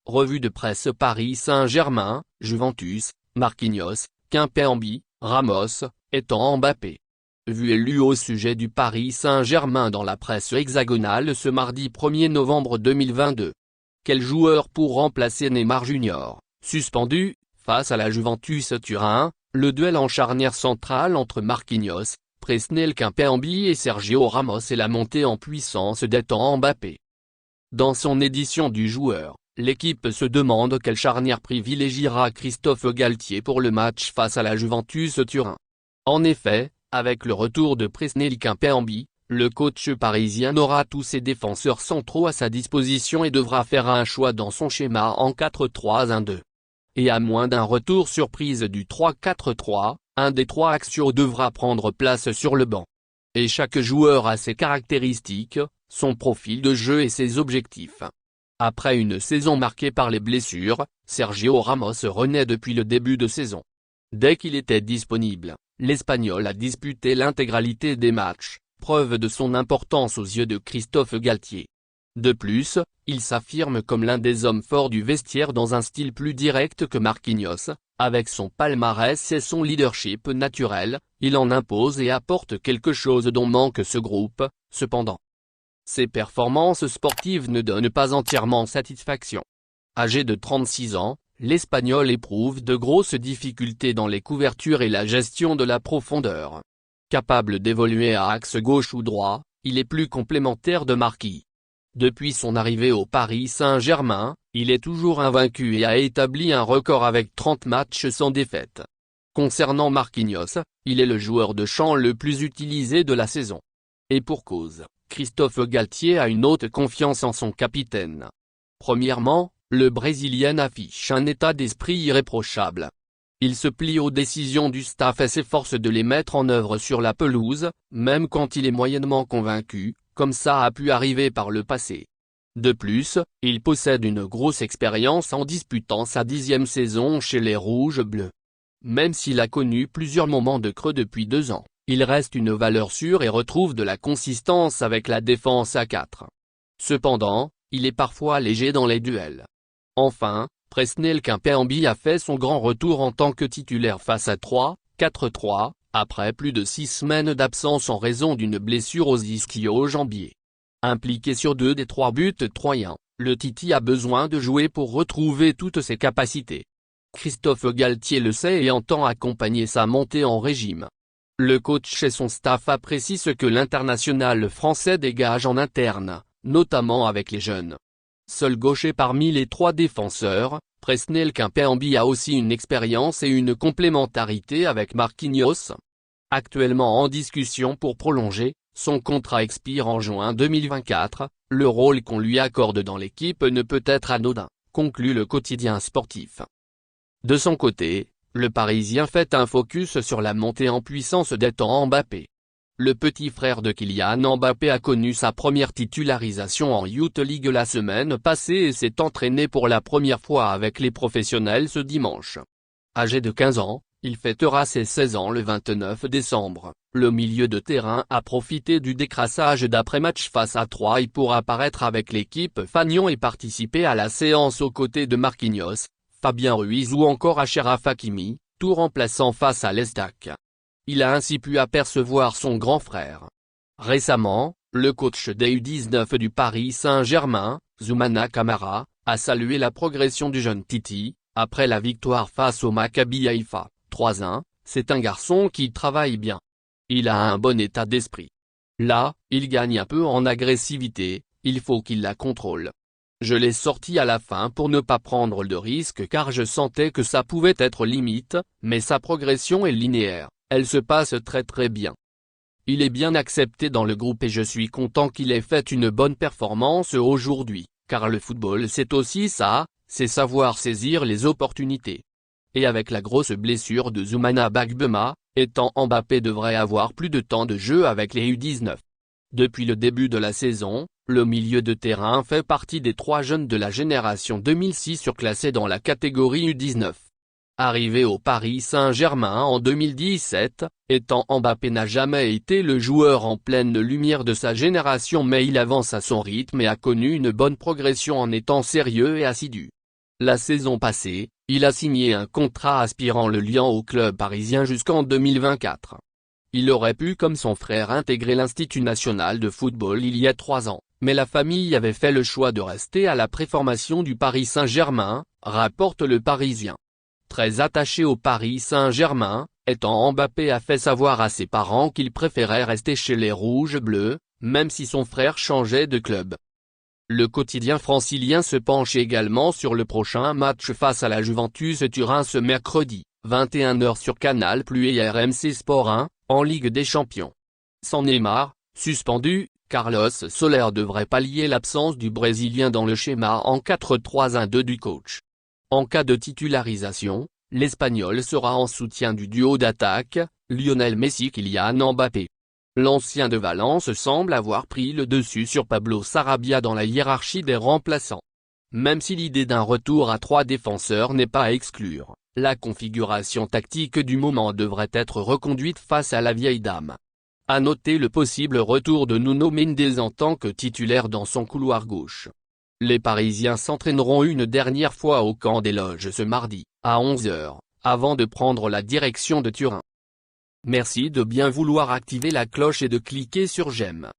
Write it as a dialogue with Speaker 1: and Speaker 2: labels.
Speaker 1: Revue de presse Paris Saint-Germain, Juventus, Marquinhos, Kimpembe, Ramos, Eto'o Mbappé. Vu et lu au sujet du Paris Saint-Germain dans la presse hexagonale ce mardi 1er novembre 2022. Quel joueur pour remplacer Neymar Jr., suspendu, face à la Juventus Turin, le duel en charnière centrale entre Marquinhos, Presnel Kimpembe et Sergio Ramos et la montée en puissance d'Eto'o Mbappé. Dans son édition du joueur, l'équipe se demande quelle charnière privilégiera Christophe Galtier pour le match face à la Juventus Turin. En effet, avec le retour de Presnel Kimpembe, le coach parisien aura tous ses défenseurs centraux à sa disposition et devra faire un choix dans son schéma en 4-3-1-2. Et à moins d'un retour surprise du 3-4-3, un des trois axiaux devra prendre place sur le banc. Et chaque joueur a ses caractéristiques, son profil de jeu et ses objectifs. Après une saison marquée par les blessures, Sergio Ramos renaît depuis le début de saison. Dès qu'il était disponible, l'Espagnol a disputé l'intégralité des matchs, preuve de son importance aux yeux de Christophe Galtier. De plus, il s'affirme comme l'un des hommes forts du vestiaire dans un style plus direct que Marquinhos, avec son palmarès et son leadership naturel, il en impose et apporte quelque chose dont manque ce groupe, cependant. Ses performances sportives ne donnent pas entièrement satisfaction. Âgé de 36 ans, l'Espagnol éprouve de grosses difficultés dans les couvertures et la gestion de la profondeur. Capable d'évoluer à axe gauche ou droit, il est plus complémentaire de Marquis. Depuis son arrivée au Paris Saint-Germain, il est toujours invaincu et a établi un record avec 30 matchs sans défaite. Concernant Marquinhos, il est le joueur de champ le plus utilisé de la saison. Et pour cause, Christophe Galtier a une haute confiance en son capitaine. Premièrement, le Brésilien affiche un état d'esprit irréprochable. Il se plie aux décisions du staff et s'efforce de les mettre en œuvre sur la pelouse, même quand il est moyennement convaincu, comme ça a pu arriver par le passé. De plus, il possède une grosse expérience en disputant sa 10e saison chez les Rouges-Bleus. Même s'il a connu plusieurs moments de creux depuis 2 ans, il reste une valeur sûre et retrouve de la consistance avec la défense à 4. Cependant, il est parfois léger dans les duels. Enfin, Presnel Kimpembe a fait son grand retour en tant que titulaire face à 3-4-3, après plus de 6 semaines d'absence en raison d'une blessure aux ischio-jambiers. Impliqué sur 2 des 3 buts troyens, le Titi a besoin de jouer pour retrouver toutes ses capacités. Christophe Galtier le sait et entend accompagner sa montée en régime. Le coach et son staff apprécient ce que l'international français dégage en interne, notamment avec les jeunes. Seul gaucher parmi les 3 défenseurs, Presnel Kimpembe a aussi une expérience et une complémentarité avec Marquinhos. Actuellement en discussion pour prolonger, son contrat expire en juin 2024, le rôle qu'on lui accorde dans l'équipe ne peut être anodin, conclut le quotidien sportif. De son côté, le Parisien fait un focus sur la montée en puissance d'Eto'o Mbappé. Le petit frère de Kylian Mbappé a connu sa première titularisation en Youth League la semaine passée et s'est entraîné pour la première fois avec les professionnels ce dimanche. Âgé de 15 ans, il fêtera ses 16 ans le 29 décembre. Le milieu de terrain a profité du décrassage d'après-match face à Troyes pour apparaître avec l'équipe fanion et participer à la séance aux côtés de Marquinhos, Fabien Ruiz ou encore Achraf Hakimi, tout remplaçant face à l'Estac. Il a ainsi pu apercevoir son grand frère. Récemment, le coach des U19 du Paris Saint-Germain, Zoumana Camara, a salué la progression du jeune Titi, après la victoire face au Maccabi Haïfa, 3-1, c'est un garçon qui travaille bien. Il a un bon état d'esprit. Là, il gagne un peu en agressivité, il faut qu'il la contrôle. Je l'ai sorti à la fin pour ne pas prendre de risque car je sentais que ça pouvait être limite, mais sa progression est linéaire. Elle se passe très bien. Il est bien accepté dans le groupe et je suis content qu'il ait fait une bonne performance aujourd'hui, car le football c'est aussi ça, c'est savoir saisir les opportunités. Et avec la grosse blessure de Zoumana Bagbema, Eto'o Mbappé devrait avoir plus de temps de jeu avec les U19. Depuis le début de la saison, le milieu de terrain fait partie des 3 jeunes de la génération 2006 surclassés dans la catégorie U19. Arrivé au Paris Saint-Germain en 2017, Eto'o Mbappé n'a jamais été le joueur en pleine lumière de sa génération mais il avance à son rythme et a connu une bonne progression en étant sérieux et assidu. La saison passée, il a signé un contrat aspirant le Lyon au club parisien jusqu'en 2024. Il aurait pu comme son frère intégrer l'Institut national de football il y a 3 ans, mais la famille avait fait le choix de rester à la préformation du Paris Saint-Germain, rapporte Le Parisien. Très attaché au Paris Saint-Germain, Mbappé a fait savoir à ses parents qu'il préférait rester chez les Rouges-Bleus, même si son frère changeait de club. Le quotidien francilien se penche également sur le prochain match face à la Juventus Turin ce mercredi, 21h sur Canal+ et RMC Sport 1, en Ligue des Champions. Sans Neymar, suspendu, Carlos Soler devrait pallier l'absence du Brésilien dans le schéma en 4-3-1-2 du coach. En cas de titularisation, l'Espagnol sera en soutien du duo d'attaque, Lionel Messi-Kylian Mbappé. L'ancien de Valence semble avoir pris le dessus sur Pablo Sarabia dans la hiérarchie des remplaçants. Même si l'idée d'un retour à 3 défenseurs n'est pas à exclure, la configuration tactique du moment devrait être reconduite face à la vieille dame. À noter le possible retour de Nuno Mendes en tant que titulaire dans son couloir gauche. Les Parisiens s'entraîneront une dernière fois au camp des Loges ce mardi, à 11h, avant de prendre la direction de Turin. Merci de bien vouloir activer la cloche et de cliquer sur j'aime.